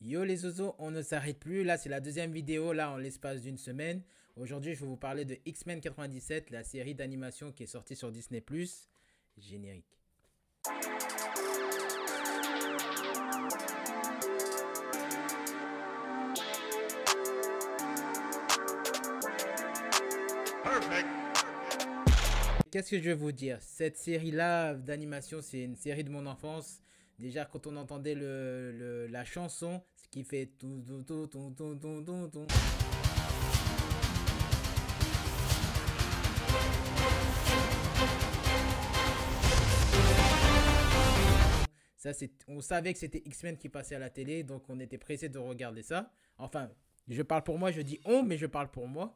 Yo les zozos, on ne s'arrête plus. Là, c'est la deuxième vidéo, là, en l'espace d'une semaine. Aujourd'hui, je vais vous parler de X-Men 97, la série d'animation qui est sortie sur Disney+. Générique. Qu'est-ce que je vais vous dire? Cette série-là d'animation, c'est une série de mon enfance. Déjà, quand on entendait la chanson, ce qui fait tout, tout, tout, tout, tout, tout, tout, tout. Ça, on savait que c'était X-Men qui passait à la télé, donc on était pressé de regarder ça. Enfin, je parle pour moi, je dis on, mais je parle pour moi.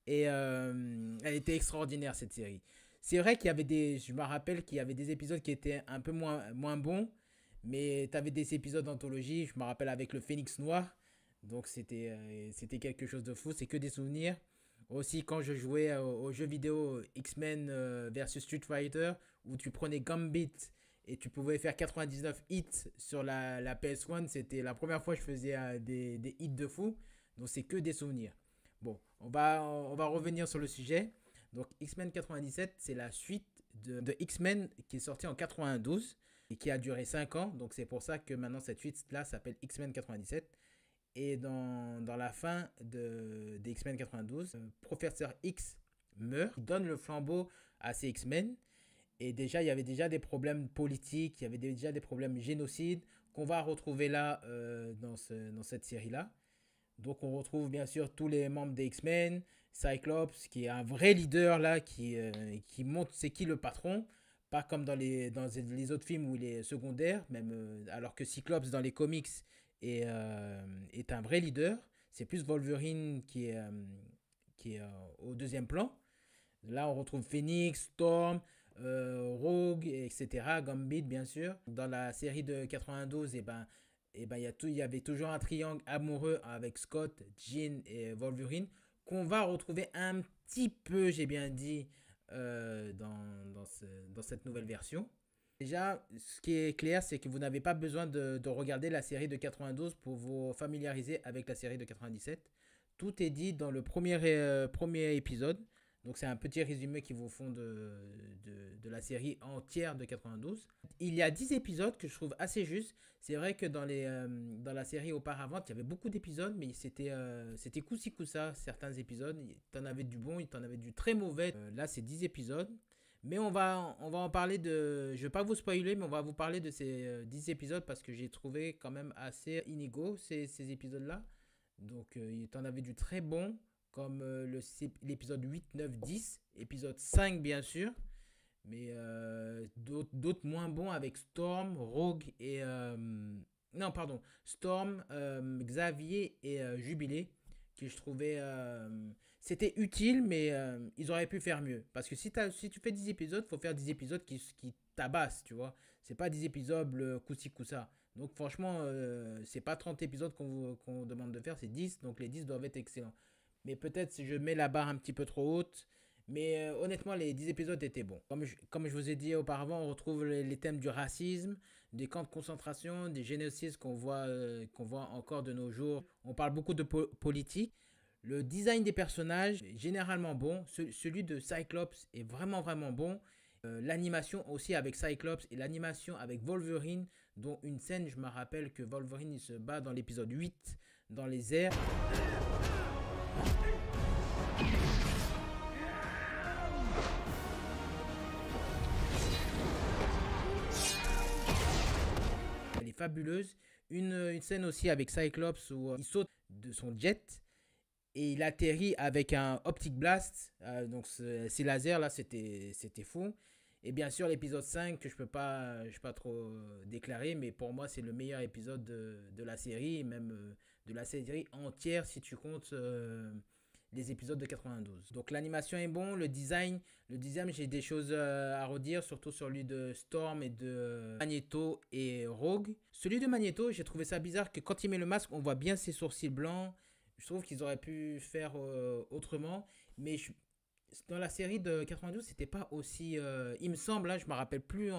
Et elle était extraordinaire, cette série. C'est vrai qu'il y avait je me rappelle qu'il y avait des épisodes qui étaient un peu moins bons, mais tu avais des épisodes d'anthologie, je me rappelle avec le Phénix Noir, donc c'était quelque chose de fou, c'est que des souvenirs. Aussi quand je jouais aux jeux vidéo X-Men versus Street Fighter, où tu prenais Gambit et tu pouvais faire 99 hits sur la PS1, c'était la première fois que je faisais des hits de fou, donc c'est que des souvenirs. Bon, on va revenir sur le sujet. Donc X-Men 97, c'est la suite de X-Men qui est sortie en 92 et qui a duré 5 ans. Donc c'est pour ça que maintenant cette suite-là s'appelle X-Men 97. Et dans la fin de X-Men 92, Professeur X meurt, il donne le flambeau à ces X-Men. Et déjà, il y avait déjà des problèmes politiques, il y avait déjà des problèmes génocides qu'on va retrouver là dans cette série-là. Donc on retrouve bien sûr tous les membres des X-Men, Cyclops qui est un vrai leader là, qui montre c'est qui le patron, pas comme dans les autres films où il est secondaire, même alors que Cyclops dans les comics est un vrai leader. C'est plus Wolverine qui est au deuxième plan. Là on retrouve Phoenix, Storm, Rogue, etc. Gambit bien sûr. Dans la série de 92, il y avait toujours un triangle amoureux avec Scott, Jean et Wolverine qu'on va retrouver un petit peu, j'ai bien dit, dans cette nouvelle version. Déjà, ce qui est clair, c'est que vous n'avez pas besoin de regarder la série de 92 pour vous familiariser avec la série de 97. Tout est dit dans le premier épisode. Donc c'est un petit résumé qui vous font de la série entière de 92. Il y a 10 épisodes que je trouve assez justes. C'est vrai que dans la série auparavant, il y avait beaucoup d'épisodes, mais c'était coup-ci coup-ça, certains épisodes. T'en avais du bon, t'en avais du très mauvais. Là, c'est 10 épisodes. Mais on va en parler de... Je vais pas vous spoiler, mais on va vous parler de ces 10 épisodes parce que j'ai trouvé quand même assez inégaux ces épisodes-là. Donc, t'en avais du très bon, comme l'épisode 8, 9, 10. Épisode 5, bien sûr. Mais d'autres moins bons avec Storm, Rogue et... non, pardon. Storm, Xavier et Jubilé. Que je trouvais... c'était utile, mais ils auraient pu faire mieux. Parce que si tu fais 10 épisodes, il faut faire 10 épisodes qui tabassent, tu vois. C'est pas 10 épisodes coup-ci, coup-ça. Donc franchement, c'est pas 30 épisodes qu'on demande de faire, c'est 10. Donc les 10 doivent être excellents. Mais peut-être si je mets la barre un petit peu trop haute. Mais honnêtement, les 10 épisodes étaient bons. Comme je vous ai dit auparavant, on retrouve les thèmes du racisme, des camps de concentration, des génocides qu'on voit encore de nos jours. On parle beaucoup de politique. Le design des personnages est généralement bon. Celui de Cyclops est vraiment vraiment bon. L'animation aussi avec Cyclops et l'animation avec Wolverine, dont une scène, je me rappelle que Wolverine il se bat dans l'épisode 8 dans les airs. Elle est fabuleuse. Une scène aussi avec Cyclops où il saute de son jet et il atterrit avec un Optic Blast. Donc ces lasers là, c'était fou. Et bien sûr l'épisode 5 que je peux pas trop déclarer, mais pour moi c'est le meilleur épisode de la série, même de la série entière si tu comptes les épisodes de 92. Donc l'animation est bon, le design j'ai des choses à redire, surtout sur celui de Storm et de Magneto et Rogue. Celui de Magneto, j'ai trouvé ça bizarre que quand il met le masque, on voit bien ses sourcils blancs. Je trouve qu'ils auraient pu faire autrement, mais dans la série de 92, c'était pas aussi. Il me semble, là, je me rappelle plus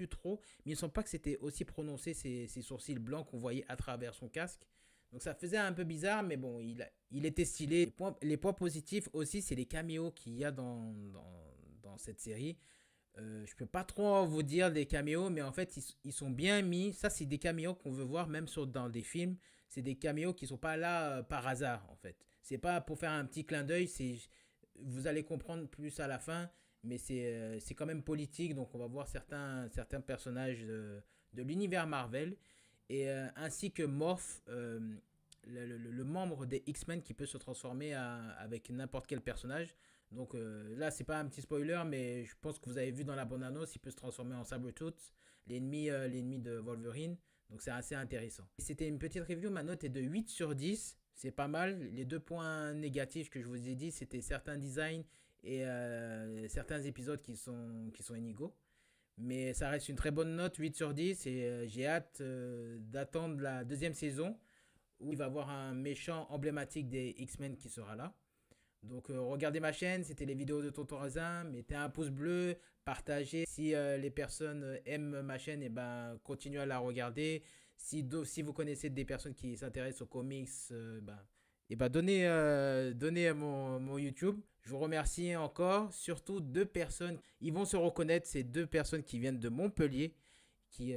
trop, mais il me semble pas que c'était aussi prononcé ces sourcils blancs qu'on voyait à travers son casque. Donc ça faisait un peu bizarre, mais bon, il était stylé. Les points positifs aussi, c'est les caméos qu'il y a dans cette série. Je peux pas trop vous dire des caméos, mais en fait, ils sont bien mis. Ça, c'est des caméos qu'on veut voir même dans des films. C'est des caméos qui sont pas là par hasard, en fait. C'est pas pour faire un petit clin d'œil. Vous allez comprendre plus à la fin, mais c'est quand même politique. Donc, on va voir certains personnages de l'univers Marvel et ainsi que Morph, le membre des X-Men qui peut se transformer avec n'importe quel personnage. Donc là, c'est pas un petit spoiler, mais je pense que vous avez vu dans la bande-annonce, il peut se transformer en Sabretooth, l'ennemi de Wolverine. Donc c'est assez intéressant. C'était une petite review, ma note est de 8 sur 10. C'est pas mal. Les deux points négatifs que je vous ai dit, c'était certains designs et certains épisodes qui sont inégaux. Mais ça reste une très bonne note, 8 sur 10. Et j'ai hâte d'attendre la deuxième saison où il va y avoir un méchant emblématique des X-Men qui sera là. Donc regardez ma chaîne, c'était les vidéos de Tonton Raisin, mettez un pouce bleu, partagez. Si les personnes aiment ma chaîne, et ben continuez à la regarder. Si vous connaissez des personnes qui s'intéressent aux comics, donnez mon YouTube. Je vous remercie encore, surtout deux personnes. Ils vont se reconnaître, ces deux personnes qui viennent de Montpellier, qui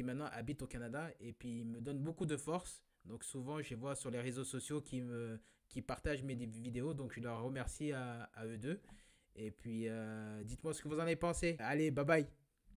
maintenant habitent au Canada et puis ils me donnent beaucoup de force. Donc souvent, je les vois sur les réseaux sociaux qui partagent mes vidéos. Donc je leur remercie à eux deux. Et puis, dites-moi ce que vous en avez pensé. Allez, bye bye.